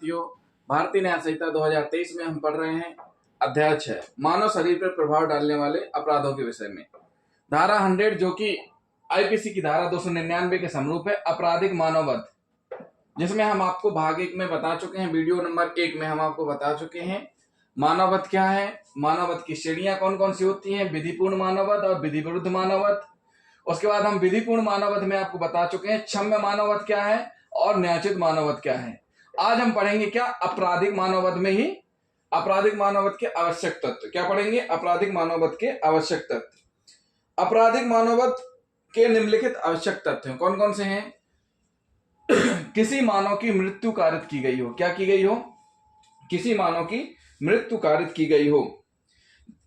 साथियों, भारतीय न्याय संहिता 2023 में हम पढ़ रहे हैं अध्याय 6 मानव शरीर पर प्रभाव डालने वाले अपराधों के विषय में। धारा 100 जो कि आईपीसी की धारा 299 के समरूप है, आपराधिक मानववध, जिसमें हम आपको भाग 1 में बता चुके हैं। वीडियो नंबर 1 में हम आपको बता चुके हैं मानववध क्या है, मानववध की श्रेणियां कौन कौन सी होती हैं, विधिपूर्ण मानववध और विधि विरुद्ध मानववध। उसके बाद हम विधिपूर्ण मानववध में आपको बता चुके हैं क्षम्य मानववध क्या है और न्यायोचित मानववध क्या है। आज हम पढ़ेंगे क्या, आपराधिक मानववध में ही आपराधिक मानववध के आवश्यक तत्व। क्या पढ़ेंगे? आपराधिक मानववध के आवश्यक तत्व। आपराधिक मानववध के निम्नलिखित आवश्यक तत्व कौन कौन से हैं? किसी मानव की मृत्यु कारित की गई हो। क्या की गई हो? किसी मानव की मृत्यु कारित की गई हो।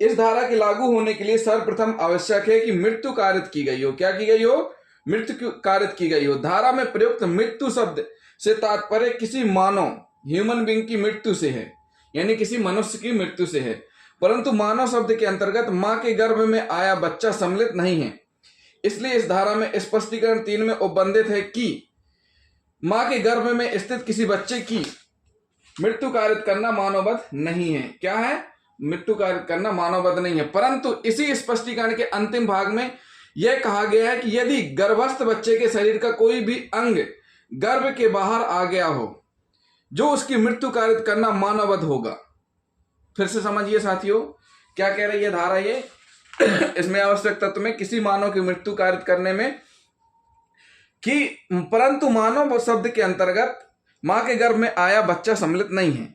इस धारा के लागू होने के लिए सर्वप्रथम आवश्यक है कि मृत्यु कारित की गई हो। क्या की गई हो? मृत्यु कारित की गई हो। धारा में प्रयुक्त मृत्यु शब्द से तात्पर्य किसी मानव ह्यूमन बीइंग की मृत्यु से है, यानी किसी मनुष्य की मृत्यु से है, परंतु मानव शब्द के अंतर्गत मां के गर्भ में आया बच्चा सम्मिलित नहीं है। इसलिए इस धारा में स्पष्टीकरण 3 में उपबंधित है कि मां के गर्भ में स्थित किसी बच्चे की मृत्यु कारित करना मानववध नहीं है। क्या है? मृत्यु कारित करना मानववध नहीं है। परंतु इसी स्पष्टीकरण के अंतिम भाग में यह कहा गया है कि यदि गर्भस्थ बच्चे के शरीर का कोई भी अंग गर्भ के बाहर आ गया हो, जो उसकी मृत्यु कारित करना मानववध होगा। फिर से समझिए साथियों, क्या कह रही है धारा ये इसमें आवश्यक तत्व में किसी मानव की मृत्यु कारित करने में कि परंतु मानव शब्द के अंतर्गत मां के गर्भ में आया बच्चा सम्मिलित नहीं है।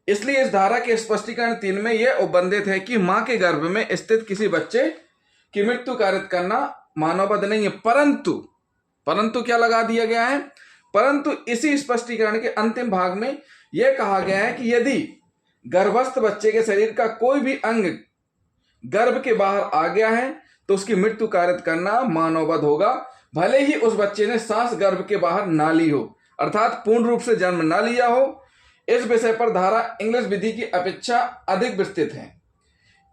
इसलिए इस धारा के स्पष्टीकरण 3 में यह उपबंधित है कि मां के गर्भ में स्थित किसी बच्चे की मृत्यु कारित करना मानववध नहीं है। परंतु क्या लगा दिया गया है? परंतु इसी स्पष्टीकरण के अंतिम भाग में यह कहा गया है कि यदि गर्भस्थ बच्चे के शरीर का कोई भी अंग गर्भ के बाहर आ गया है तो उसकी मृत्यु कारित करना मानववध होगा, भले ही उस बच्चे ने सांस गर्भ के बाहर ना ली हो, अर्थात पूर्ण रूप से जन्म ना लिया हो। इस विषय पर धारा इंग्लिश विधि की अपेक्षा अधिक विस्तृत है।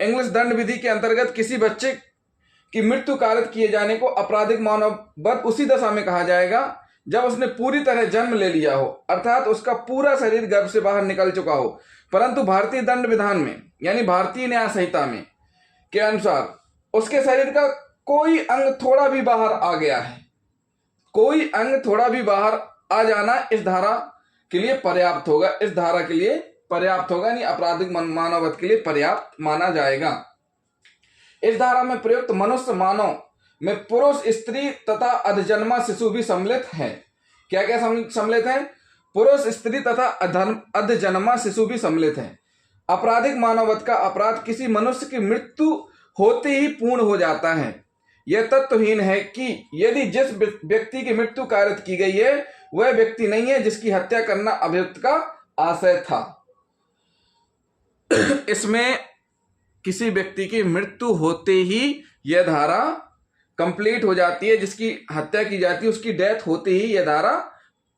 इंग्लिश दंड विधि के अंतर्गत किसी बच्चे की मृत्यु कारित किए जाने को आपराधिक मानववध उसी दशा में कहा जाएगा जब उसने पूरी तरह जन्म ले लिया हो, अर्थात उसका पूरा शरीर गर्भ से बाहर निकल चुका हो। परंतु भारतीय दंड विधान में यानी भारतीय न्याय संहिता में के अनुसार उसके शरीर का कोई अंग थोड़ा भी बाहर आ गया है, कोई अंग थोड़ा भी बाहर आ जाना इस धारा के लिए पर्याप्त होगा। इस धारा के लिए पर्याप्त होगा, यानी आपराधिक मानववध के लिए पर्याप्त माना जाएगा। इस धारा में प्रयुक्त मनुष्य मानव में पुरुष, स्त्री तथा अधजन्मा शिशु भी सम्मिलित है। क्या क्या सम्मिलित है? पुरुष, स्त्री तथा अधजन्मा शिशु भी सम्मिलित है। आपराधिक मानववध का अपराध किसी मनुष्य की मृत्यु होते ही पूर्ण हो जाता है। यह तत्वहीन है कि यदि जिस व्यक्ति की मृत्यु कारित की गई है वह व्यक्ति नहीं है जिसकी हत्या करना अभियुक्त का आशय था। इसमें किसी व्यक्ति की मृत्यु होते ही यह धारा कंप्लीट हो जाती है, जिसकी हत्या की जाती है उसकी डेथ होते ही यह धारा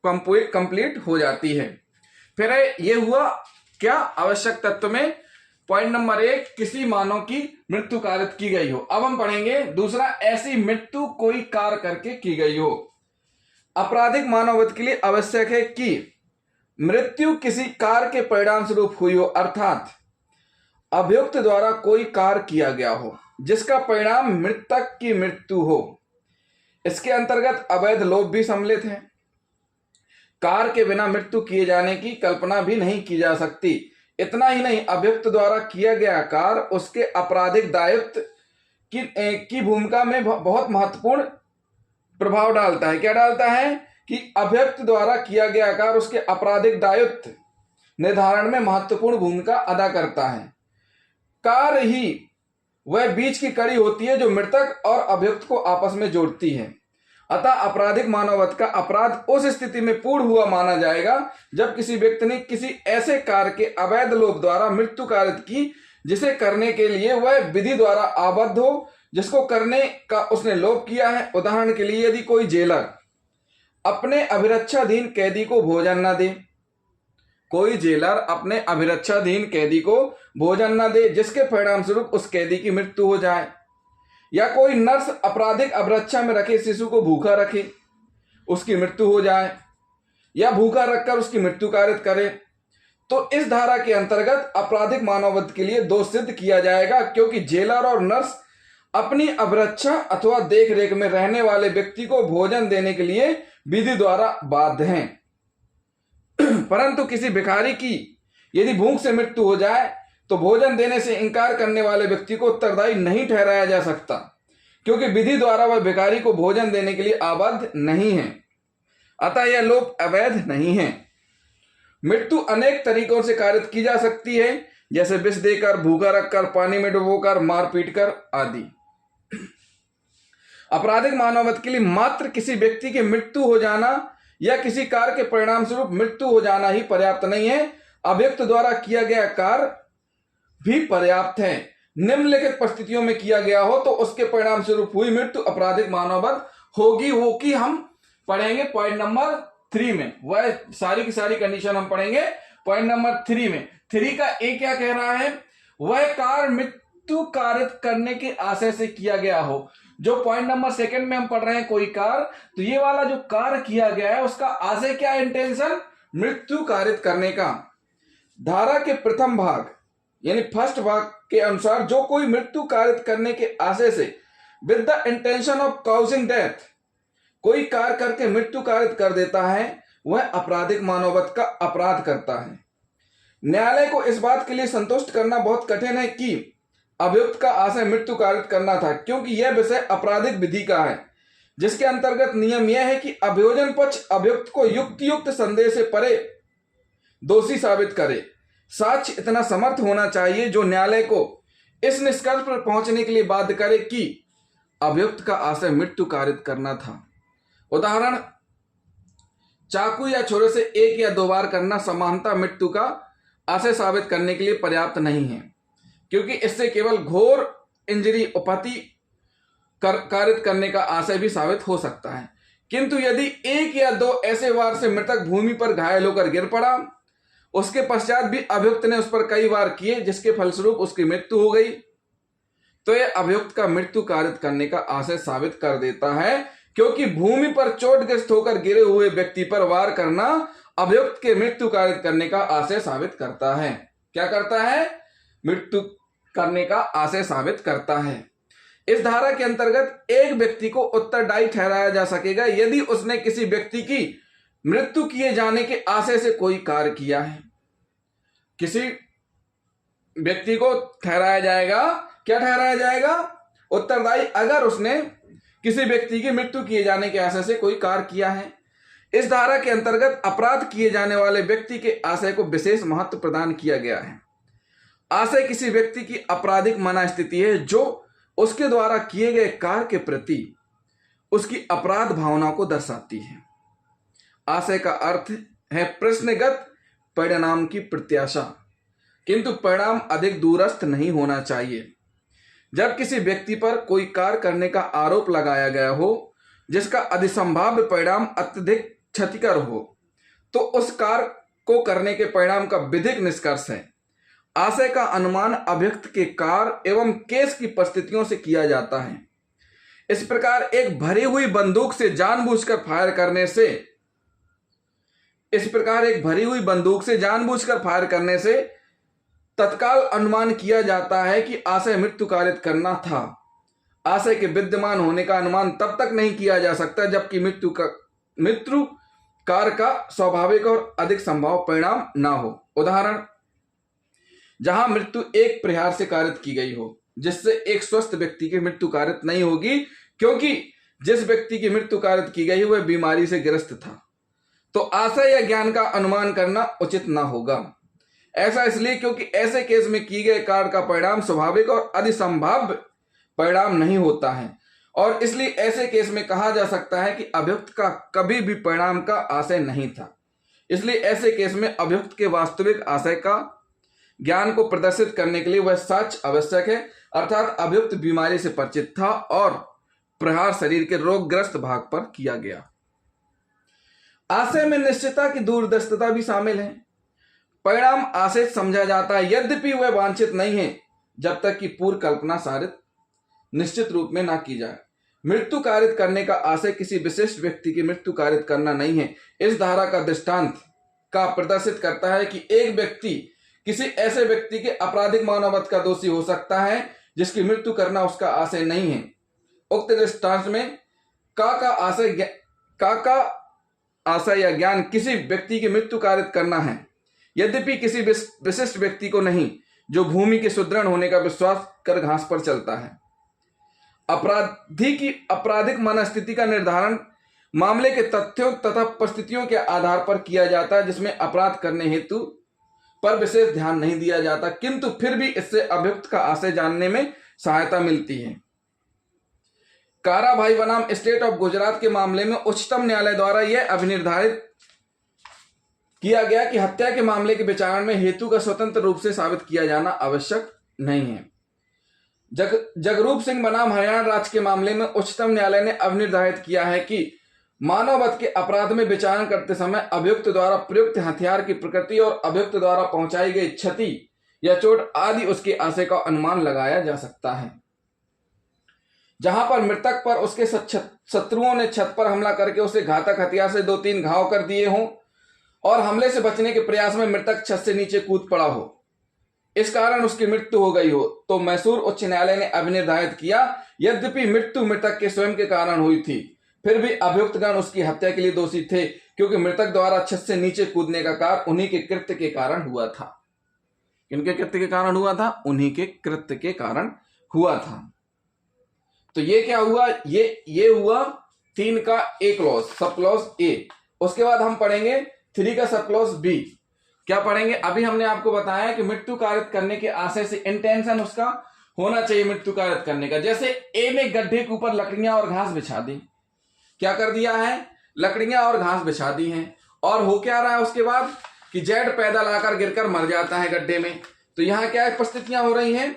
कंप्लीट हो जाती है। फिर यह हुआ क्या आवश्यक तत्व में? पॉइंट नंबर 1, किसी मानव की मृत्यु कारित की गई हो। अब हम पढ़ेंगे दूसरा, ऐसी मृत्यु कोई कार्य करके की गई हो। आपराधिक मानववध के लिए आवश्यक है कि मृत्यु किसी कार्य के परिणाम स्वरूप हुई हो, अर्थात अभियुक्त द्वारा कोई कार्य किया गया हो जिसका परिणाम मृतक की मृत्यु हो। इसके अंतर्गत अवैध लोभ भी सम्मिलित है। कार्य के बिना मृत्यु किए जाने की कल्पना भी नहीं की जा सकती। इतना ही नहीं, अभियुक्त द्वारा किया गया कार्य उसके आपराधिक दायित्व की भूमिका में बहुत महत्वपूर्ण प्रभाव डालता है। क्या डालता है? कि अभियुक्त द्वारा किया गया कार्य उसके आपराधिक दायित्व निर्धारण में महत्वपूर्ण भूमिका अदा करता है। कार्य ही वह बीच की कड़ी होती है जो मृतक और अभियुक्त को आपस में जोड़ती है। अतः आपराधिक मानववध का अपराध उस स्थिति में पूर्ण हुआ माना जाएगा जब किसी व्यक्ति ने किसी ऐसे कार्य के अवैध लोभ द्वारा मृत्यु कारित की जिसे करने के लिए वह विधि द्वारा आबद्ध हो, जिसको करने का उसने लोभ किया है। उदाहरण के लिए, यदि कोई जेलर अपने अभिरक्षाधीन कैदी को भोजन न दे, कोई जेलर अपने अभिरक्षाधीन कैदी को भोजन न दे जिसके परिणाम स्वरूप उस कैदी की मृत्यु हो जाए, या कोई नर्स आपराधिक अभिरक्षा में रखे शिशु को भूखा रखे, उसकी मृत्यु हो जाए, या भूखा रखकर उसकी मृत्यु कारित करे, तो इस धारा के अंतर्गत आपराधिक मानववध के लिए दोष सिद्ध किया जाएगा, क्योंकि जेलर और नर्स अपनी अभिरक्षा अथवा देख रेख में रहने वाले व्यक्ति को भोजन देने के लिए विधि द्वारा बाध्य हैं। परंतु किसी भिखारी की यदि भूख से मृत्यु हो जाए तो भोजन देने से इंकार करने वाले व्यक्ति को उत्तरदायी नहीं ठहराया जा सकता, क्योंकि विधि द्वारा वह भिखारी को भोजन देने के लिए आबद्ध नहीं है, अतः यह लोप अवैध नहीं है। मृत्यु अनेक तरीकों से कारित की जा सकती है, जैसे विष देकर, भूखा रखकर, पानी में डुबोकर, मार पीट कर आदि। आपराधिक मानववध के लिए मात्र किसी व्यक्ति की मृत्यु हो जाना या किसी कार्य के परिणाम स्वरूप मृत्यु हो जाना ही पर्याप्त नहीं है, अभियुक्त द्वारा किया गया कार्य भी पर्याप्त है। निम्नलिखित परिस्थितियों में किया गया हो तो उसके परिणाम स्वरूप हुई मृत्यु आपराधिक मानववध होगी, वो कि हम पढ़ेंगे पॉइंट नंबर 3 में। वह सारी की सारी कंडीशन हम पढ़ेंगे पॉइंट नंबर 3 में। 3 का ए क्या कह रहा है? वह कार्य मृत्यु कारित करने के आशय से किया गया हो। जो पॉइंट नंबर 2 में हम पढ़ रहे हैं कोई कार्य, तो ये वाला जो कार्य किया गया है उसका आशय क्या है? इंटेंशन मृत्यु कारित करने का। धारा के प्रथम भाग यानी फर्स्ट भाग के अनुसार जो कोई मृत्यु कारित करने के आशय से with the intention of causing death कोई कार्य करके मृत्यु कारित कर देता है, वह आपराधिक मानववध का अपराध करता है। न्यायालय को इस बात के लिए संतुष्ट करना बहुत कठिन है कि अभियुक्त का आशय मृत्यु कारित करना था, क्योंकि यह विषय आपराधिक विधि का है, जिसके अंतर्गत नियम यह है कि अभियोजन पक्ष अभियुक्त को युक्त संदेह से परे दोषी साबित करे। साक्ष्य इतना समर्थ होना चाहिए जो न्यायालय को इस निष्कर्ष पर पहुंचने के लिए बाध्य करे कि अभियुक्त का आशय मृत्यु कारित करना था। उदाहरण, चाकू या छुरे से 1 या 2 बार करना समानता मृत्यु का आशय साबित करने के लिए पर्याप्त नहीं है, क्योंकि इससे केवल घोर इंजरी उपति कारित करने का आशय भी साबित हो सकता है। किंतु यदि 1 या 2 ऐसे वार से मृतक भूमि पर घायल होकर गिर पड़ा, उसके पश्चात भी अभियुक्त ने उस पर कई वार किए जिसके फलस्वरूप उसकी मृत्यु हो गई, तो यह अभियुक्त का मृत्यु कारित करने का आशय साबित कर देता है, क्योंकि भूमि पर चोटग्रस्त होकर गिरे हुए व्यक्ति पर वार करना अभियुक्त के मृत्यु कारित करने का आशय साबित करता है। क्या करता है? मृत्यु करने का आशय साबित करता है। इस धारा के अंतर्गत एक व्यक्ति को उत्तरदायी ठहराया जा सकेगा यदि उसने किसी व्यक्ति की मृत्यु किए जाने के आशय से कोई कार्य किया है। किसी व्यक्ति को ठहराया जाएगा, क्या ठहराया जाएगा? उत्तरदायी, अगर उसने किसी व्यक्ति की मृत्यु किए जाने के आशय से कोई कार्य किया है। इस धारा के अंतर्गत अपराध किए जाने वाले व्यक्ति के आशय को विशेष महत्व प्रदान किया गया है। आशय किसी व्यक्ति की आपराधिक मनस्थिति है जो उसके द्वारा किए गए कार्य के प्रति उसकी अपराध भावना को दर्शाती है। आशय का अर्थ है प्रश्नगत परिणाम की प्रत्याशा, किंतु परिणाम अधिक दूरस्थ नहीं होना चाहिए। जब किसी व्यक्ति पर कोई कार्य करने का आरोप लगाया गया हो जिसका अधिसंभाव्य परिणाम अत्यधिक क्षतिकर हो, तो उस कार्य को करने के परिणाम का विधिक निष्कर्ष है। आशय का अनुमान अभियुक्त के कार्य एवं केस की परिस्थितियों से किया जाता है। इस प्रकार एक भरी हुई बंदूक से जानबूझकर फायर करने से तत्काल अनुमान किया जाता है कि आशय मृत्यु कारित करना था। आशय के विद्यमान होने का अनुमान तब तक नहीं किया जा सकता जबकि मृत्यु कार्य का स्वाभाविक और अधिक संभव परिणाम न हो। उदाहरण, जहां मृत्यु एक प्रहार से कारित की गई हो, जिससे एक स्वस्थ व्यक्ति की मृत्यु कारित नहीं होगी, क्योंकि जिस व्यक्ति की मृत्यु कारित की गई वह बीमारी से ग्रस्त था, तो आशय या ज्ञान का अनुमान करना उचित न होगा। ऐसा इसलिए क्योंकि ऐसे केस में किए गए कार्य का परिणाम स्वाभाविक और अधिसंभाव्य परिणाम नहीं होता है, और इसलिए ऐसे केस में कहा जा सकता है कि अभियुक्त का कभी भी परिणाम का आशय नहीं था। इसलिए ऐसे केस में अभियुक्त के वास्तविक आशय का ज्ञान को प्रदर्शित करने के लिए वह साक्ष्य आवश्यक है, अर्थात अभियुक्त बीमारी से परिचित था और प्रहार शरीर के रोगग्रस्त भाग पर किया गया। आशय में निश्चितता की दूरदर्शिता भी शामिल है। परिणाम आशय समझा जाता है, यद्यपि वह वांछित नहीं है जब तक कि पूर्व कल्पना सारित निश्चित रूप में ना की जाए। मृत्यु कारित करने का आशय किसी विशिष्ट व्यक्ति की मृत्यु कारित करना नहीं है। इस धारा का दृष्टांत का प्रदर्शित करता है कि एक व्यक्ति किसी ऐसे व्यक्ति के आपराधिक मानववध का दोषी हो सकता है जिसकी मृत्यु करना उसका आशय नहीं है। उक्त दृष्टांत में का आशय या ज्ञान किसी व्यक्ति की मृत्यु कारित करना है, यद्यपि किसी विशिष्ट व्यक्ति को नहीं जो भूमि के सुदृढ़ होने का विश्वास कर घास पर चलता है। अपराधी की आपराधिक मनस्थिति का निर्धारण मामले के तथ्यों तथा परिस्थितियों के आधार पर किया जाता है, जिसमें अपराध करने हेतु पर विशेष ध्यान नहीं दिया जाता, किंतु फिर भी इससे अभियुक्त का आशय जानने में सहायता मिलती है। काराभाई बनाम स्टेट ऑफ गुजरात के मामले में उच्चतम न्यायालय द्वारा यह अभिनिर्धारित किया गया कि हत्या के मामले के विचारण में हेतु का स्वतंत्र रूप से साबित किया जाना आवश्यक नहीं है। जगरूप सिंह बनाम हरियाणा राज्य के मामले में उच्चतम न्यायालय ने अभिनिर्धारित किया है कि मानववध के अपराध में विचारण करते समय अभियुक्त द्वारा प्रयुक्त हथियार की प्रकृति और अभियुक्त द्वारा पहुंचाई गई क्षति या चोट आदि उसके आशय का अनुमान लगाया जा सकता है। जहां पर मृतक पर उसके शत्रुओं ने छत पर हमला करके उसे घातक हथियार से 2-3 घाव कर दिए हों और हमले से बचने के प्रयास में मृतक छत से नीचे कूद पड़ा हो, इस कारण उसकी मृत्यु हो गई हो, तो मैसूर उच्च न्यायालय ने अभिनिर्धारित किया यद्यपि मृत्यु मृतक के स्वयं के कारण हुई थी, फिर भी अभियुक्तगण उसकी हत्या के लिए दोषी थे, क्योंकि मृतक द्वारा छत से नीचे कूदने का कार्य उन्हीं के कृत्य के कारण हुआ था। किनके कृत्य के कारण हुआ था? उन्हीं के कृत्य के कारण हुआ था। तो ये क्या हुआ? ये हुआ 3 का A clause, sub clause A। उसके बाद हम पढ़ेंगे 3 का सब क्लॉज B। क्या पढ़ेंगे? अभी हमने आपको बताया कि मृत्यु कारित करने के आशय से इंटेंशन उसका होना चाहिए मृत्यु कारित करने का। जैसे A ने गड्ढे के ऊपर लकड़ियां और घास बिछा दी, क्या कर दिया है? लकड़ियां और घास बिछा दी हैं, और हो क्या रहा है उसके बाद कि जेड पैदल आकर गिरकर मर जाता है गड्ढे में। तो यहां क्या परिस्थितियां हो रही हैं?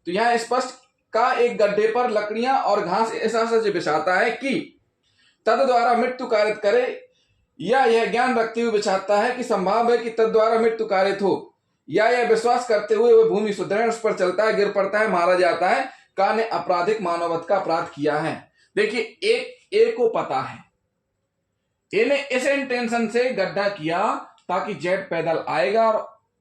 तो यहां स्पष्ट का एक गड्ढे पर लकड़ियां और घास ऐसा से बिछाता है कि तद द्वारा मृत्यु कारित करे, या यह ज्ञान रखते हुए बिछाता है कि संभव है कि तद द्वारा मृत्यु कारित हो, या यह विश्वास करते हुए वह भूमि सुदृढ़ उस पर चलता है, गिर पड़ता है, मारा जाता है, का ने आपराधिक मानववध का अपराध किया है। देखिए ए को पता है, ए ने इस इंटेंशन से गड्ढा किया ताकि जेड पैदल आएगा और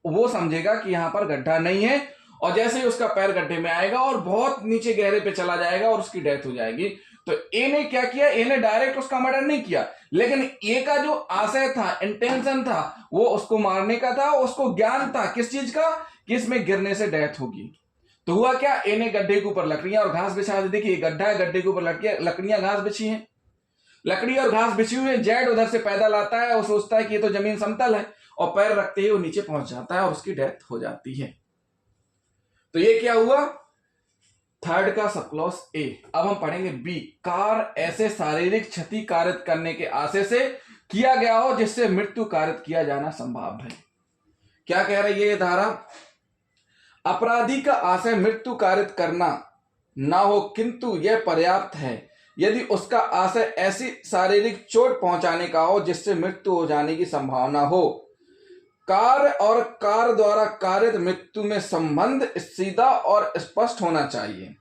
वो समझेगा कि यहां पर गड्ढा नहीं है, और जैसे ही उसका पैर गड्ढे में आएगा और बहुत नीचे गहरे पे चला जाएगा और उसकी डेथ हो जाएगी। तो ए ने क्या किया? ए ने डायरेक्ट उसका मर्डर नहीं किया, लेकिन ए का जो आशय था, इंटेंशन था, वो उसको मारने का था। उसको ज्ञान था किस चीज का? कि इसमें गिरने से डेथ होगी। तो हुआ क्या? ए ने गड्ढे के ऊपर लकड़ियां और घास बिछा दी। देखिए गड्ढा है, गड्ढे के ऊपर लकड़ियां घास बिछी हैं, लकड़ी और घास बिछी हुई है। जेड उधर से पैदल आता है, वो सोचता है कि ये तो जमीन समतल है, और पैर रखते ही वो नीचे पहुंच जाता है और उसकी डेथ हो जाती है। तो ये क्या हुआ? 3 का सब क्लॉज ए। अब हम पढ़ेंगे बी। कार ऐसे शारीरिक क्षति कारित करने के आशय से किया गया हो जिससे मृत्यु कारित किया जाना संभव है। क्या कह रही है ये धारा? अपराधी का आशय मृत्यु कारित करना ना हो, किंतु यह पर्याप्त है यदि उसका आशय ऐसी शारीरिक चोट पहुंचाने का हो जिससे मृत्यु हो जाने की संभावना हो। कार्य और कार्य द्वारा कारित मृत्यु में संबंध सीधा और स्पष्ट होना चाहिए,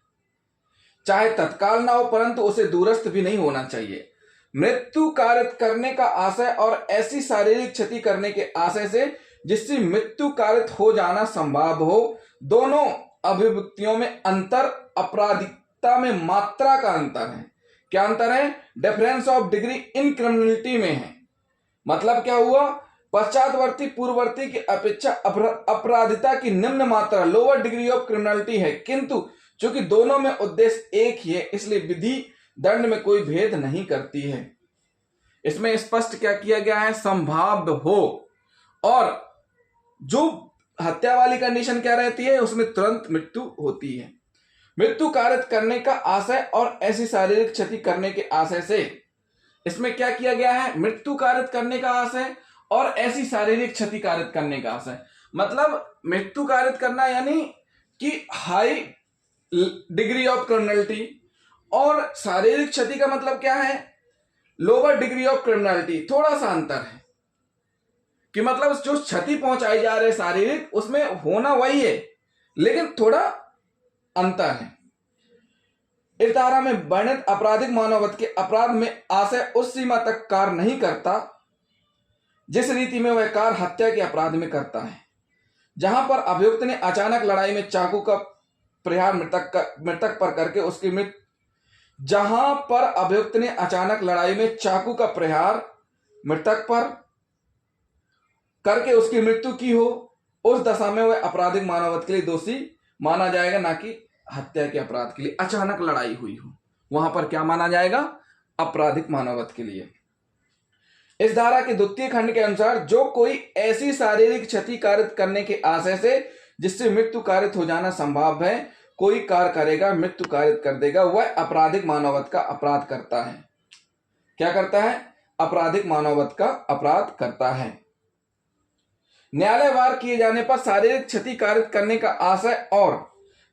चाहे तत्काल ना हो परंतु उसे दूरस्थ भी नहीं होना चाहिए। मृत्यु कारित करने का आशय और ऐसी शारीरिक क्षति करने के आशय से जिससे मृत्यु कारित हो जाना संभव हो, दोनों अभिव्यक्तियों में अंतर आपराधिकता में मात्रा का अंतर है। क्या अंतर है? Difference of degree in criminality में है। मतलब क्या हुआ? पश्चातवर्ती पूर्ववर्ती की अपेक्षा अपराधिता की निम्न मात्रा, लोअर डिग्री ऑफ क्रिमिनलिटी है, किंतु चूंकि दोनों में उद्देश्य एक ही है इसलिए विधि दंड में कोई भेद नहीं करती है। इसमें स्पष्ट क्या किया गया है? संभाव्य हो, और जो हत्या वाली कंडीशन क्या रहती है? उसमें तुरंत मृत्यु होती है। मृत्यु कारित करने का आशय और ऐसी शारीरिक क्षति करने के आशय से, इसमें क्या किया गया है? मृत्यु कारित करने का आशय और ऐसी शारीरिक क्षति कारित करने का आशय। मतलब मृत्यु कारित करना यानी कि हाई डिग्री ऑफ क्रिमिनलिटी, और शारीरिक क्षति का मतलब क्या है? Lower degree of criminality. थोड़ा सा अंतर है कि मतलब जो क्षति पहुंचाई जा रही है शारीरिक, उसमें होना वही है लेकिन थोड़ा अंतर है। इस धारा में वर्णित आपराधिक मानववध के अपराध में आशय उस सीमा तक कार्य नहीं करता जिस रीति में वह कार्य हत्या के अपराध में करता है। जहां पर अभियुक्त ने अचानक लड़ाई में चाकू का प्रहार मृतक पर करके उसकी मृत्यु जहां पर अभियुक्त ने अचानक लड़ाई में चाकू का प्रहार मृतक पर करके उसकी मृत्यु की हो, उस दशा में वह आपराधिक मानववध के लिए दोषी माना जाएगा, ना कि हत्या के अपराध के लिए। अचानक लड़ाई हुई हो वहां पर क्या माना जाएगा? आपराधिक मानववध के लिए। इस धारा के द्वितीय खंड के अनुसार जो कोई ऐसी शारीरिक क्षति कारित करने के आशय से जिससे मृत्यु कारित हो जाना संभव है कोई कार्य करेगा, मृत्यु कारित कर देगा, वह आपराधिक मानववध का अपराध करता है। क्या करता है? आपराधिक मानववध का अपराध करता है। न्यायालयवार किए जाने पर शारीरिक क्षति कारित करने का आशय और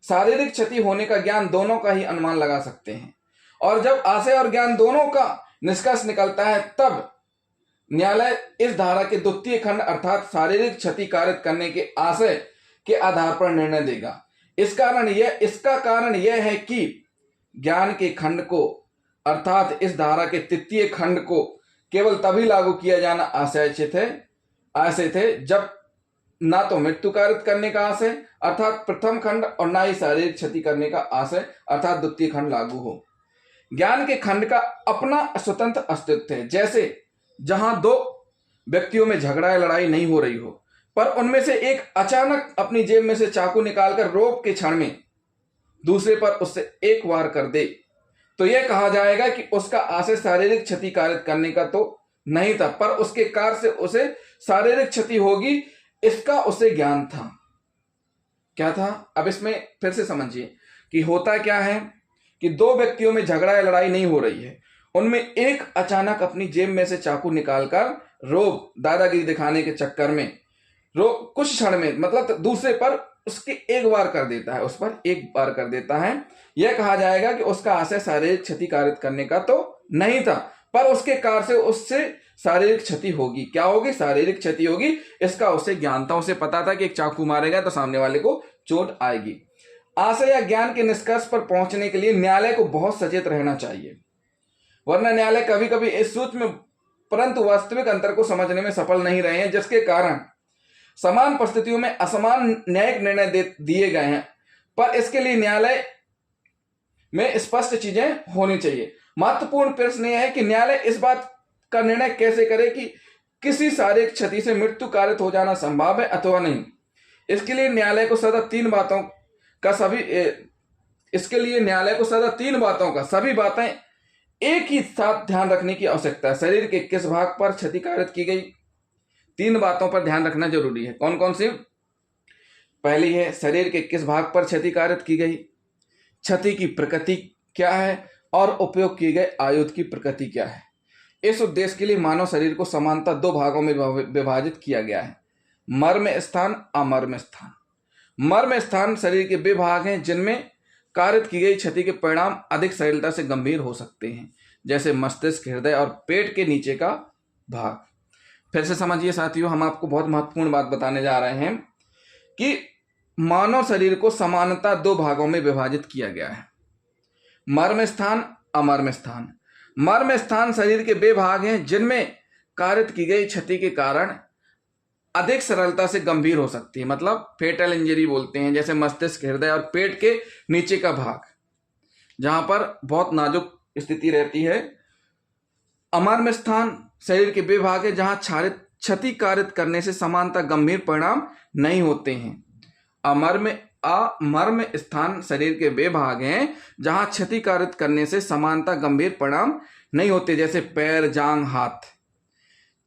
शारीरिक क्षति होने का ज्ञान दोनों का ही अनुमान लगा सकते हैं, और जब आशय और ज्ञान दोनों का निष्कर्ष निकलता है तब न्यायालय इस धारा के द्वितीय खंड अर्थात शारीरिक क्षति कारित करने के आशय के आधार पर निर्णय देगा। इसका कारण यह है कि ज्ञान के खंड को अर्थात इस धारा के तृतीय खंड को केवल तभी लागू किया जाना आशय थे जब ना तो मृत्यु कारित करने का आशय अर्थात प्रथम खंड और ना ही शारीरिक क्षति करने का आशय अर्थात द्वितीय खंड लागू हो। ज्ञान के खंड का अपना स्वतंत्र अस्तित्व है। जैसे जहां दो व्यक्तियों में झगड़ा या लड़ाई नहीं हो रही हो, पर उनमें से एक अचानक अपनी जेब में से चाकू निकालकर रोब के क्षण में दूसरे पर उससे एक वार कर दे, तो यह कहा जाएगा कि उसका आशय शारीरिक क्षति कारित करने का तो नहीं था, पर उसके कार्य से उसे शारीरिक क्षति होगी इसका उसे ज्ञान था। क्या था? अब इसमें फिर से समझिए कि होता क्या है कि दो व्यक्तियों में झगड़ा या लड़ाई नहीं हो रही है, उनमें एक अचानक अपनी जेब में से चाकू निकालकर रोब दादागिरी दिखाने के चक्कर में कुछ क्षण में मतलब दूसरे पर उसके एक बार कर देता है, उस पर एक बार कर देता है। यह कहा जाएगा कि उसका आशय शारीरिक क्षति कारित करने का तो नहीं था, पर उसके कार्य से उससे शारीरिक क्षति होगी। क्या होगी? शारीरिक क्षति होगी, इसका उसे ज्ञान था। उसे पता था कि एक चाकू मारेगा तो सामने वाले को चोट आएगी। आशय या ज्ञान के निष्कर्ष पर पहुंचने के लिए न्यायालय को बहुत सचेत रहना चाहिए, वरना न्यायालय कभी कभी इस सूक्ष्म परंतु वास्तविक अंतर को समझने में सफल नहीं रहे हैं, जिसके कारण समान परिस्थितियों में असमान न्यायिक निर्णय दिए गए हैं। पर इसके लिए न्यायालय में स्पष्ट चीजें होनी चाहिए। महत्वपूर्ण प्रश्न यह है कि न्यायालय इस बात का निर्णय कैसे करे कि किसी शारीरिक क्षति से मृत्यु कारित हो जाना संभव है अथवा नहीं। इसके लिए न्यायालय को सदा तीन बातों का सभी बातें एक ही साथ ध्यान रखने की आवश्यकता है। शरीर के किस भाग पर क्षति कारित की गई, तीन बातों पर ध्यान रखना जरूरी है। कौन कौन सी? पहली है शरीर के किस भाग पर क्षति कारित की गई, क्षति की प्रकृति क्या है और उपयोग किए गए आयुध की प्रकृति क्या है। इस उद्देश्य के लिए मानव शरीर को समानतः दो भागों में विभाजित किया गया है, मर्म स्थान, अमर्म स्थान। मर्म स्थान शरीर के वे भाग हैं जिनमें कारित की गई क्षति के परिणाम अधिक सरलता से गंभीर हो सकते हैं, जैसे मस्तिष्क, हृदय और पेट के नीचे का भाग। फिर से समझिए साथियों, हम आपको बहुत महत्वपूर्ण बात बताने जा रहे हैं कि मानव शरीर को समानतः दो भागों में विभाजित किया गया है, मर्म स्थान, अमर्म स्थान। मर्म स्थान शरीर के वे भाग हैं जिनमें कारित की गई क्षति के कारण अधिक सरलता से गंभीर हो सकती है, मतलब फेटल इंजरी बोलते हैं, जैसे मस्तिष्क, हृदय और पेट के नीचे का भाग, जहां पर बहुत नाजुक स्थिति रहती है। अमर्म स्थान शरीर के वे भाग है जहां क्षति कारित करने से समानता गंभीर परिणाम नहीं होते हैं। अमर्म स्थान शरीर के वे भाग हैं जहां क्षति कारित करने से समानता गंभीर परिणाम नहीं होते, जैसे पैर, जांघ, हाथ।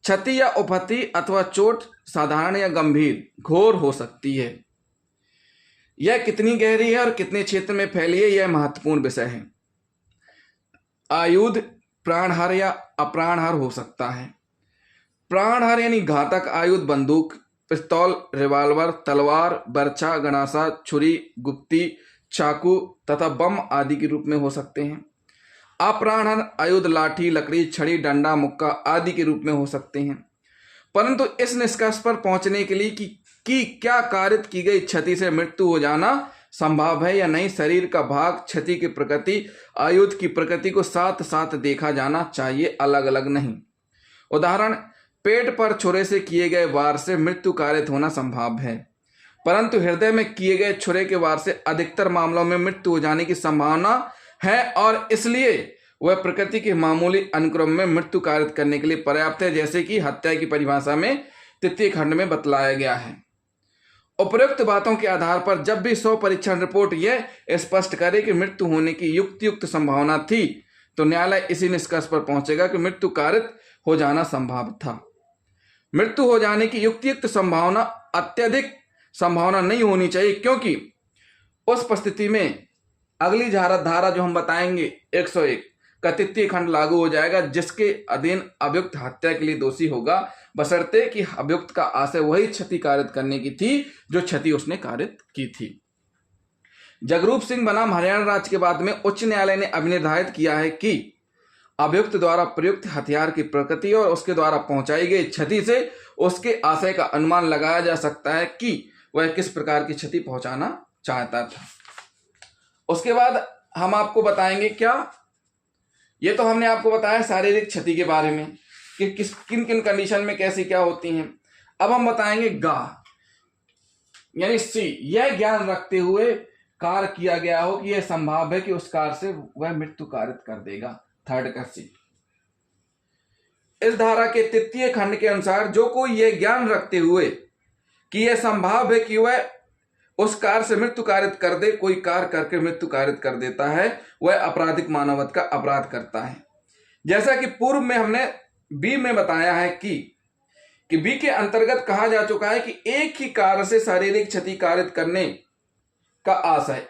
क्षति या उपहति अथवा चोट साधारण या गंभीर, घोर हो सकती है। यह कितनी गहरी है और कितने क्षेत्र में फैली है, यह महत्वपूर्ण विषय है। आयुध प्राणहर या अप्राणहर हो सकता है। प्राणहर यानी घातक आयुध बंदूक, पिस्तौल, रिवाल्वर, तलवार, बर्छा, गणासा, छुरी, गुप्ती, चाकू तथा बम आदि के रूप में हो सकते हैं। अप्राणहर आयुध लाठी, लकड़ी, छड़ी, डंडा, मुक्का आदि के रूप में हो सकते हैं। परंतु इस निष्कर्ष पर पहुंचने के लिए कि क्या कारित की गई क्षति से मृत्यु हो जाना संभव है या नहीं, शरीर का भाग, क्षति की प्रकृति, आयुध की प्रकृति को साथ साथ देखा जाना चाहिए, अलग अलग नहीं। उदाहरण, पेट पर छुरे से किए गए वार से मृत्यु कारित होना संभव है, परंतु हृदय में किए गए छुरे के वार से अधिकतर मामलों में मृत्यु हो जाने की संभावना है और इसलिए वह प्रकृति के मामूली अनुक्रम में मृत्यु कारित करने के लिए पर्याप्त है, जैसे कि हत्या की परिभाषा में तृतीय खंड में बतलाया गया है। उपरोक्त बातों के आधार पर जब भी 100 परीक्षण रिपोर्ट यह स्पष्ट करे कि मृत्यु होने की युक्त संभावना थी, तो न्यायालय इसी निष्कर्ष पर पहुंचेगा कि मृत्यु कारित हो जाना संभव था। मृत्यु हो जाने की युक्त संभावना अत्यधिक संभावना नहीं होनी चाहिए, क्योंकि उस परिस्थिति में अगली धारा जो हम बताएंगे 101 का तृतीय खंड लागू हो जाएगा, जिसके अधीन अभियुक्त हत्या के लिए दोषी होगा, बशर्ते कि अभियुक्त का आशय वही क्षति कारित करने की थी जो क्षति उसने कारित की थी। जगरूप सिंह बनाम हरियाणा राज्य के बाद में उच्च न्यायालय ने अभिनिर्धारित किया है कि अभियुक्त द्वारा प्रयुक्त हथियार की प्रकृति और उसके द्वारा पहुंचाई गई क्षति से उसके आशय का अनुमान लगाया जा सकता है कि वह किस प्रकार की क्षति पहुंचाना चाहता था। उसके बाद हम आपको बताएंगे क्या, ये तो हमने आपको बताया शारीरिक क्षति के बारे में कि किन किन कंडीशन में कैसी क्या होती हैं। अब हम बताएंगे गा यानी सी, यह ज्ञान रखते हुए कार्य किया गया हो कि यह संभव है कि उस कार्य से वह मृत्यु कारित कर देगा। थर्ड का सी, इस धारा के तृतीय खंड के अनुसार जो कोई यह ज्ञान रखते हुए कि यह संभव है कि वह उस कार्य से मृत्यु कारित कर दे, कोई कार्य करके मृत्यु कारित कर देता है, वह आपराधिक मानवत का अपराध करता है। जैसा कि पूर्व में हमने बी में बताया है कि बी के अंतर्गत कहा जा चुका है कि एक ही कार्य से शारीरिक क्षति कारित करने का आशय,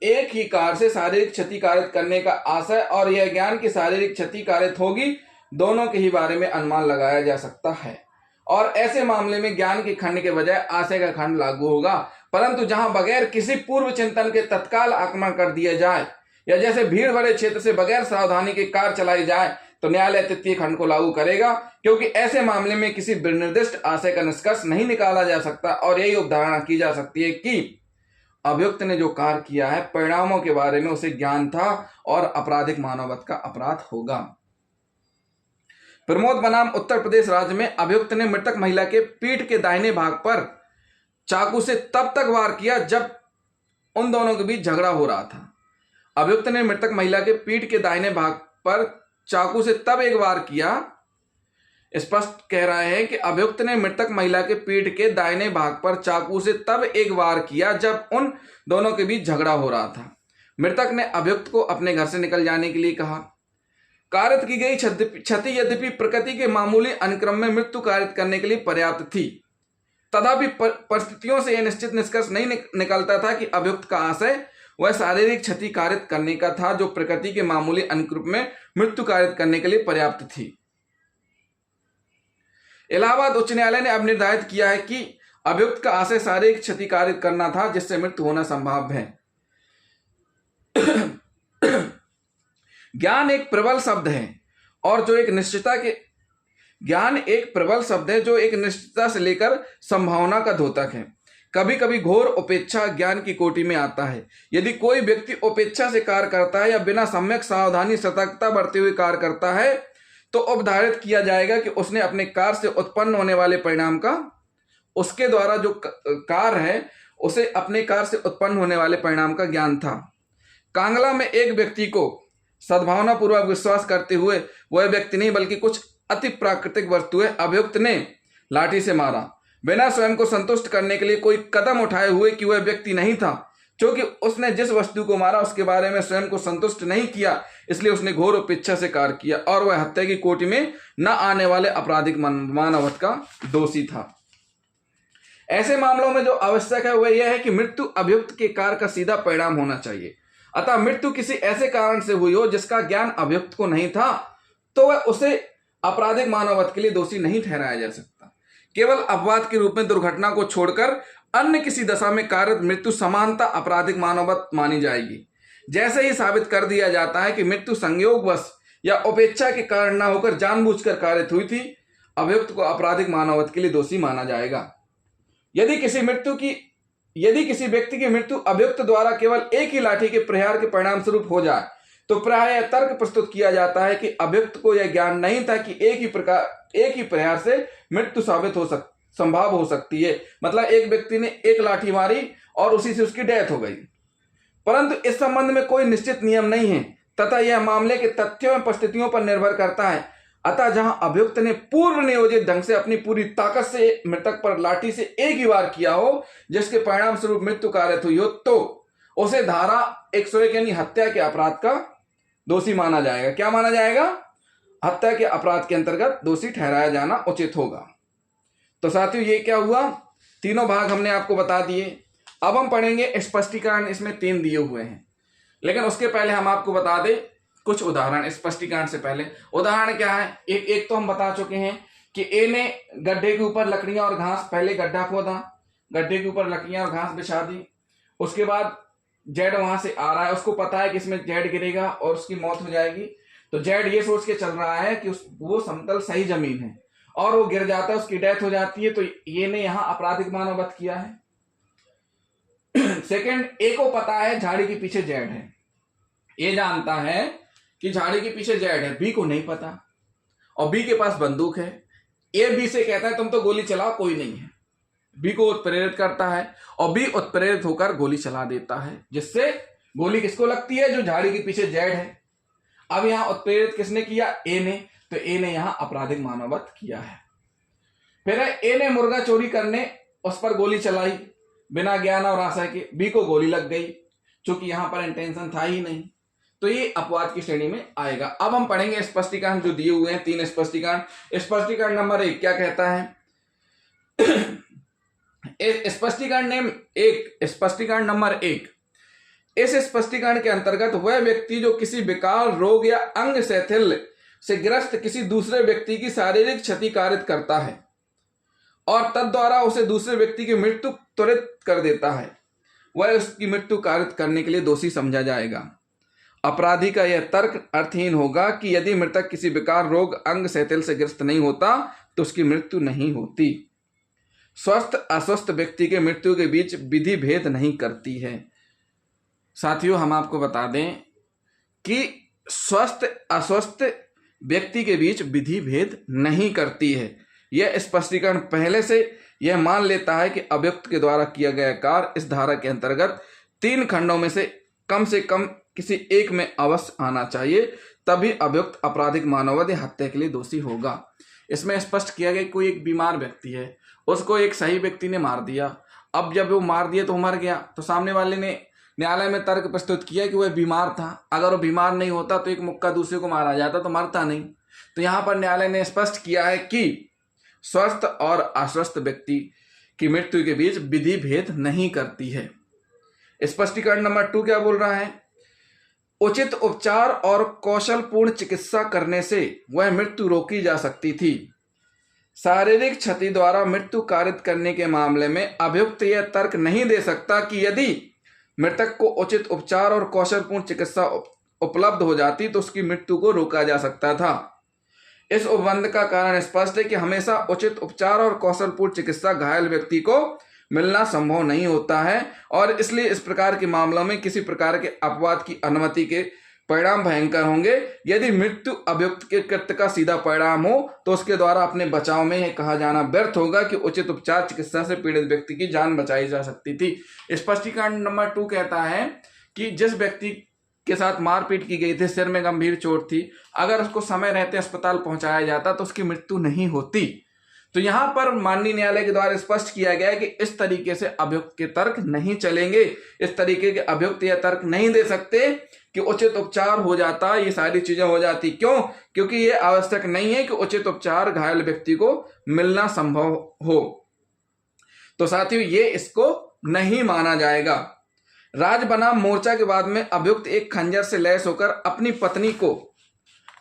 एक ही कार्य से शारीरिक क्षति कारित करने का आशय और यह ज्ञान की शारीरिक क्षति कारित होगी, दोनों के ही बारे में अनुमान लगाया जा सकता है और ऐसे मामले में ज्ञान के खंड के बजाय आशय का खंड लागू होगा। परंतु जहां बगैर किसी पूर्व चिंतन के तत्काल आक्रमण कर दिया जाए या जैसे भीड़ भरे क्षेत्र से बगैर सावधानी के कार चलाई जाए, तो न्यायालय तृतीय खंड को लागू करेगा, क्योंकि ऐसे मामले में किसी निर्दिष्ट आशय का निष्कर्ष नहीं निकाला जा सकता और यही उपधारणा की जा सकती है कि अभियुक्त ने जो कार्य किया है परिणामों के बारे में उसे ज्ञान था और आपराधिक मानवत का अपराध होगा। प्रमोद बनाम उत्तर प्रदेश राज्य में अभियुक्त ने मृतक महिला के पीठ के दाहिने भाग पर चाकू से तब तक वार किया जब उन दोनों के बीच झगड़ा हो रहा था। अभियुक्त ने मृतक महिला के पीठ के दाहिने भाग पर चाकू से तब एक वार किया, स्पष्ट कह रहे हैं कि अभियुक्त ने मृतक महिला के पीठ के दाहिने भाग पर चाकू से तब एक वार किया जब उन दोनों के बीच झगड़ा हो रहा था। मृतक ने अभियुक्त को अपने घर से निकल जाने के लिए कहा। कारित की गई क्षति यद्यपि प्रकृति के मामूली अनुक्रम में मृत्यु कारित करने के लिए पर्याप्त थी, तथापि परिस्थितियों से यह निश्चित निष्कर्ष नहीं निकलता था कि अभियुक्त का आशय वह शारीरिक क्षति कारित करने का था जो प्रकृति के मामूली अनुक्रम में मृत्यु कारित करने के लिए पर्याप्त थी। इलाहाबाद उच्च न्यायालय ने अब निर्धारित किया है कि अभियुक्त का आशय शारीरिक क्षति कारित करना था जिससे मृत्यु होना संभव है। ज्ञान एक प्रबल शब्द है और जो एक निश्चितता के ज्ञान एक प्रबल शब्द है जो एक निश्चितता से लेकर संभावना का द्योतक है। कभी कभी घोर उपेक्षा ज्ञान की कोटि में आता है। यदि कोई व्यक्ति उपेक्षा से कार्य करता है या बिना सम्यक सावधानी सतर्कता बरते हुए कार्य करता है तो उपधारित किया जाएगा कि उसने अपने कार्य से उत्पन्न होने वाले परिणाम का, उसके द्वारा जो कार्य है उसे अपने कार्य से उत्पन्न होने वाले परिणाम का ज्ञान था। कांगला में एक व्यक्ति को सद्भावना पूर्वक विश्वास करते हुए वह व्यक्ति नहीं बल्कि कुछ अति प्राकृतिक वस्तुएं अभियुक्त ने लाठी से मारा, बिना स्वयं को संतुष्ट करने के लिए कोई कदम उठाए हुए कि वह व्यक्ति नहीं था। क्योंकि उसने जिस वस्तु को मारा उसके बारे में स्वयं को संतुष्ट नहीं किया, इसलिए उसने घोर उपेक्षा से कार्य किया और वह हत्या की कोटि में न आने वाले आपराधिक मानवत का दोषी था। ऐसे मामलों में जो आवश्यक है वह यह है कि मृत्यु अभियुक्त के कार्य का सीधा परिणाम होना चाहिए। अतः मृत्यु किसी ऐसे कारण से हुई हो जिसका ज्ञान अभियुक्त को नहीं था, तो वह उसे आपराधिक मानवत के लिए दोषी नहीं ठहराया जा सकता। केवल अपवाद के रूप में दुर्घटना को छोड़कर अन्य किसी दशा में कार्यरत मृत्यु समानता आपराधिक मानवत मानी जाएगी। जैसे ही साबित कर दिया जाता है कि मृत्यु संयोगवश या उपेक्षा के कारण न होकर जानबूझकर कारित हुई थी, अभियुक्त को आपराधिक मानवत के लिए दोषी माना जाएगा। यदि किसी व्यक्ति की मृत्यु अभियुक्त द्वारा केवल एक ही लाठी के प्रहार के परिणाम स्वरूप हो जाए तो प्राय तर्क प्रस्तुत किया जाता है कि अभियुक्त को यह ज्ञान नहीं था कि एक ही प्रहार से मृत्यु संभव हो सकती है। मतलब एक व्यक्ति ने एक लाठी मारी और उसी से उसकी डेथ हो गई, परंतु इस संबंध में कोई निश्चित नियम नहीं है तथा यह मामले के तथ्यों एवं परिस्थितियों पर निर्भर करता है। अतः जहां अभियुक्त ने पूर्व नियोजित ढंग से अपनी पूरी ताकत से मृतक पर लाठी से एक ही बार किया हो जिसके परिणाम स्वरूप मृत्यु कारित हुई हो, तो उसे धारा 101 यानी हत्या के अपराध का दोषी माना जाएगा। क्या माना जाएगा? हत्या के अपराध के अंतर्गत दोषी ठहराया जाना उचित होगा। तो साथियों ये क्या हुआ, तीनों भाग हमने आपको बता दिए। अब हम पढ़ेंगे स्पष्टीकरण, इसमें 3 दिए हुए हैं, लेकिन उसके पहले हम आपको बता दें कुछ उदाहरण। स्पष्टीकरण से पहले उदाहरण क्या है, एक तो हम बता चुके हैं कि ए ने गड्ढे के ऊपर लकड़ियां और घास, पहले गड्ढा खोदा, गड्ढे के ऊपर लकड़ियां और घास बिछा दी, उसके बाद जेड वहां से आ रहा है, उसको पता है कि इसमें जेड गिरेगा और उसकी मौत हो जाएगी, तो जेड ये सोच के चल रहा है कि वो समतल सही जमीन है और वो गिर जाता है, उसकी डेथ हो जाती है, तो ये ने यहां आपराधिक मानव वध किया है। सेकंड, ए को पता है झाड़ी के पीछे जेड है, ए जानता है कि झाड़ी के पीछे जेड है, बी को नहीं पता और बी के पास बंदूक है। ए बी से कहता है तुम तो गोली चलाओ, कोई नहीं है, बी को उत्प्रेरित करता है और बी उत्प्रेरित होकर गोली चला देता है, जिससे गोली किसको लगती है? जो झाड़ी के पीछे जेड है। अब यहां उत्प्रेरित किसने किया? ए ने, तो ए ने यहां आपराधिक मानव वध किया है। फिर ए ने मुर्गा चोरी करने उस पर गोली चलाई बिना ज्ञान और आशय के, बी को गोली लग गई, क्योंकि यहां पर इंटेंशन था ही नहीं, तो ये अपवाद की श्रेणी में आएगा। अब हम पढ़ेंगे स्पष्टीकरण जो दिए हुए हैं, 3 स्पष्टीकरण। स्पष्टीकरण नंबर 1 क्या कहता है? स्पष्टीकरण नंबर 1, इस स्पष्टीकरण के अंतर्गत वह व्यक्ति जो किसी विकार, रोग या अंग शिथिल से ग्रस्त किसी दूसरे व्यक्ति की शारीरिक क्षति कारित करता है और तद्वारा उसे दूसरे व्यक्ति की मृत्यु त्वरित कर देता है, वह उसकी मृत्यु कारित करने के लिए दोषी समझा जाएगा। अपराधी का यह तर्क अर्थहीन होगा कि यदि मृतक किसी विकार, रोग, अंग शिथिल से ग्रस्त नहीं होता तो उसकी मृत्यु नहीं होती। स्वस्थ अस्वस्थ व्यक्ति के मृत्यु के बीच विधि भेद नहीं करती है। साथियों हम आपको बता दें कि स्वस्थ अस्वस्थ व्यक्ति के बीच विधि भेद नहीं करती है। यह स्पष्टीकरण पहले से यह मान लेता है कि अभियुक्त के द्वारा किया गया कार्य इस धारा के अंतर्गत 3 खंडों में से कम किसी एक में अवश्य आना चाहिए, तभी अभियुक्त आपराधिक मानव वध या हत्या के लिए दोषी होगा। इसमें स्पष्ट किया गया कोई एक बीमार व्यक्ति है, उसको एक सही व्यक्ति ने मार दिया। अब जब वो मार दिया तो मर गया, तो सामने वाले ने न्यायालय में तर्क प्रस्तुत किया कि वह बीमार था, अगर वो बीमार नहीं होता तो एक मुक्का दूसरे को मारा जाता तो मरता नहीं। तो यहां पर न्यायालय ने स्पष्ट किया है कि स्वस्थ और अस्वस्थ व्यक्ति की मृत्यु के बीच विधि भेद नहीं करती है। स्पष्टीकरण नंबर 2 क्या बोल रहा है? उचित उपचार और कौशलपूर्ण चिकित्सा करने से वह मृत्यु रोकी जा सकती थी। शारीरिक क्षति द्वारा मृत्यु कारित करने के मामले में अभियुक्त यह तर्क नहीं दे सकता कि यदि मृतक को उचित उपचार और कौशलपूर्ण चिकित्सा उपलब्ध हो जाती तो उसकी मृत्यु को रोका जा सकता था। इस उपबंध का कारण स्पष्ट है कि हमेशा उचित उपचार और कौशलपूर्ण चिकित्सा घायल व्यक्ति को मिलना संभव नहीं होता है और इसलिए इस प्रकार के मामलों में किसी प्रकार के अपवाद की अनुमति के परिणाम भयंकर होंगे। यदि मृत्यु अभियुक्त के कृत्य का सीधा परिणाम हो तो उसके द्वारा अपने बचाव में यह कहा जाना व्यर्थ होगा कि उचित उपचार चिकित्सा से पीड़ित व्यक्ति की जान बचाई जा सकती थी। स्पष्टीकरण नंबर 2 कहता है कि जिस व्यक्ति के साथ मारपीट की गई थी, सिर में गंभीर चोट थी, अगर उसको समय रहते अस्पताल पहुंचाया जाता तो उसकी मृत्यु नहीं होती। तो यहां पर माननीय न्यायालय के द्वारा स्पष्ट किया गया है कि इस तरीके से अभियुक्त के तर्क नहीं चलेंगे। इस तरीके के अभियुक्त यह तर्क नहीं दे सकते कि उचित उपचार हो जाता, ये सारी चीजें हो जाती। क्यों? क्योंकि ये आवश्यक नहीं है कि उचित उपचार घायल व्यक्ति को मिलना संभव हो। तो साथियों ये इसको नहीं माना जाएगा। राज बनाम मोर्चा के बाद में अभियुक्त एक खंजर से लैस होकर अपनी पत्नी को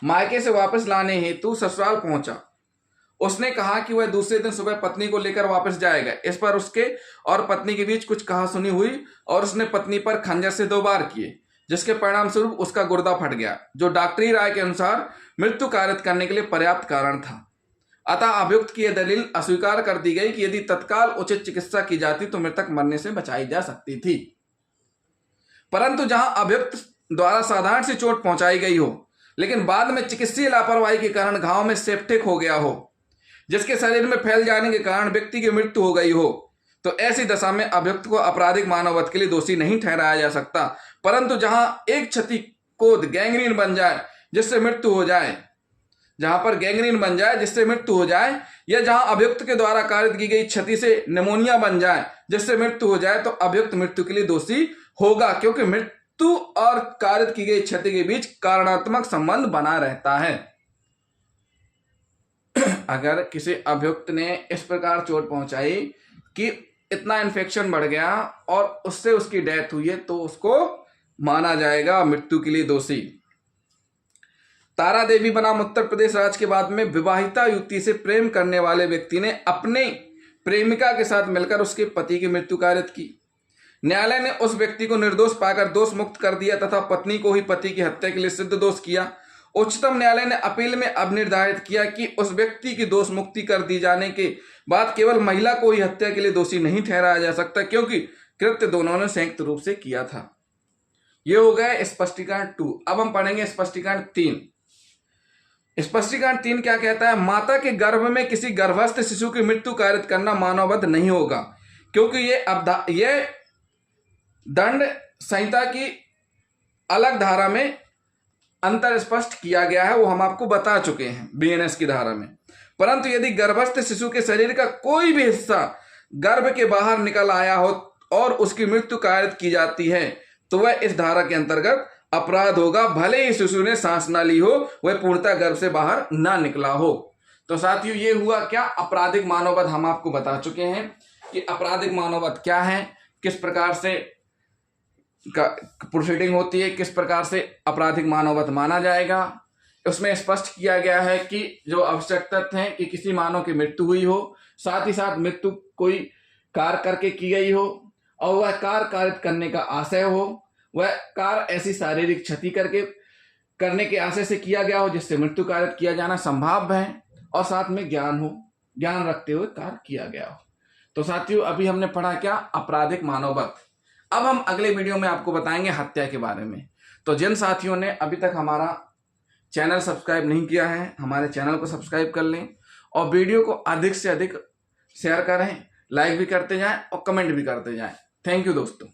मायके से वापस लाने हेतु ससुराल पहुंचा। उसने कहा कि वह दूसरे दिन सुबह पत्नी को लेकर वापस जाएगा। इस पर उसके और पत्नी के बीच कुछ कहासुनी हुई और उसने पत्नी पर खंजर से 2 बार किए, जिसके परिणाम स्वरूप उसका गुर्दा फट गया, जो डॉक्टरी राय के अनुसार मृत्यु कारित करने के लिए पर्याप्त कारण था। अतः अभियुक्त की यह दलील अस्वीकार कर दी गई कि यदि तत्काल उचित चिकित्सा की जाती तो मृतक मरने से बचाई जा सकती थी। परंतु जहां अभियुक्त द्वारा साधारण सी चोट पहुंचाई गई हो, लेकिन बाद में चिकित्सीय लापरवाही के कारण घाव में सेप्टिक हो गया हो, जिसके शरीर में फैल जाने के कारण व्यक्ति की मृत्यु हो गई हो, तो ऐसी दशा में अभियुक्त को आपराधिक मानव वध के लिए दोषी नहीं ठहराया जा सकता। परंतु जहां एक क्षति को गैंग्रीन बन जाए जिससे मृत्यु हो जाए, जहां पर गैंग्रीन बन जाए जिससे मृत्यु हो जाए, या जहां अभियुक्त के द्वारा कारित की गई क्षति से निमोनिया बन जाए जिससे मृत्यु हो जाए, तो अभियुक्त मृत्यु के लिए दोषी होगा, क्योंकि मृत्यु और कारित की गई क्षति के बीच कारणात्मक संबंध बना रहता है। अगर किसी अभियुक्त ने इस प्रकार चोट पहुंचाई कि इतना इन्फेक्शन बढ़ गया और उससे उसकी डेथ हुई है, तो उसको माना जाएगा मृत्यु के लिए दोषी। तारा देवी बनाम उत्तर प्रदेश राज्य के बाद में विवाहिता युवती से प्रेम करने वाले व्यक्ति ने अपने प्रेमिका के साथ मिलकर उसके पति की मृत्यु कारित की। न्यायालय ने उस व्यक्ति को निर्दोष पाकर दोष मुक्त कर दिया तथा पत्नी को ही पति की हत्या के लिए सिद्ध दोष किया। उच्चतम न्यायालय ने अपील में अब निर्धारित किया कि उस व्यक्ति की दोष मुक्ति कर दी जाने के बाद केवल महिला को ही हत्या के लिए दोषी नहीं ठहराया जा सकता, क्योंकि कृत्य दोनों ने संयुक्त रूप से किया था। यह हो गया स्पष्टीकरण 2। अब हम पढ़ेंगे स्पष्टीकरण 3। स्पष्टीकरण 3 क्या कहता है? माता के गर्भ में किसी गर्भस्थ शिशु की मृत्यु कारित करना मानववध नहीं होगा, क्योंकि ये दंड संहिता की अलग धारा में अंतर स्पष्ट किया गया है, वो हम आपको बता चुके हैं बीएनएस की धारा में। परंतु यदि गर्भस्थ शिशु के शरीर का कोई भी हिस्सा गर्भ के बाहर निकल आया हो और उसकी मृत्यु कारित की जाती है, तो वह इस धारा के अंतर्गत अपराध होगा, भले ही शिशु ने सांस ना ली हो, वह पूर्णतः गर्भ से बाहर ना निकला हो। तो साथियों, ये हुआ क्या? आपराधिक मानववध हम आपको बता चुके हैं कि आपराधिक मानववध क्या है, किस प्रकार से प्रोसीडिंग होती है, किस प्रकार से आपराधिक मानववध माना जाएगा। उसमें स्पष्ट किया गया है कि जो आवश्यक तथ्य हैं कि किसी मानव की मृत्यु हुई हो, साथ ही साथ मृत्यु कोई कार्य करके की गई हो और वह कार्य कारित करने का आशय हो, वह कार्य ऐसी शारीरिक क्षति करने के आशय से किया गया हो जिससे मृत्यु कारित किया जाना संभाव्य है, और साथ में ज्ञान हो, ज्ञान रखते हुए कार्य किया गया हो। तो साथियों, अभी हमने पढ़ा क्या? आपराधिक मानववध। अब हम अगले वीडियो में आपको बताएंगे हत्या के बारे में। तो जिन साथियों ने अभी तक हमारा चैनल सब्सक्राइब नहीं किया है, हमारे चैनल को सब्सक्राइब कर लें और वीडियो को अधिक से अधिक शेयर करें, लाइक भी करते जाएं और कमेंट भी करते जाएं। थैंक यू दोस्तों।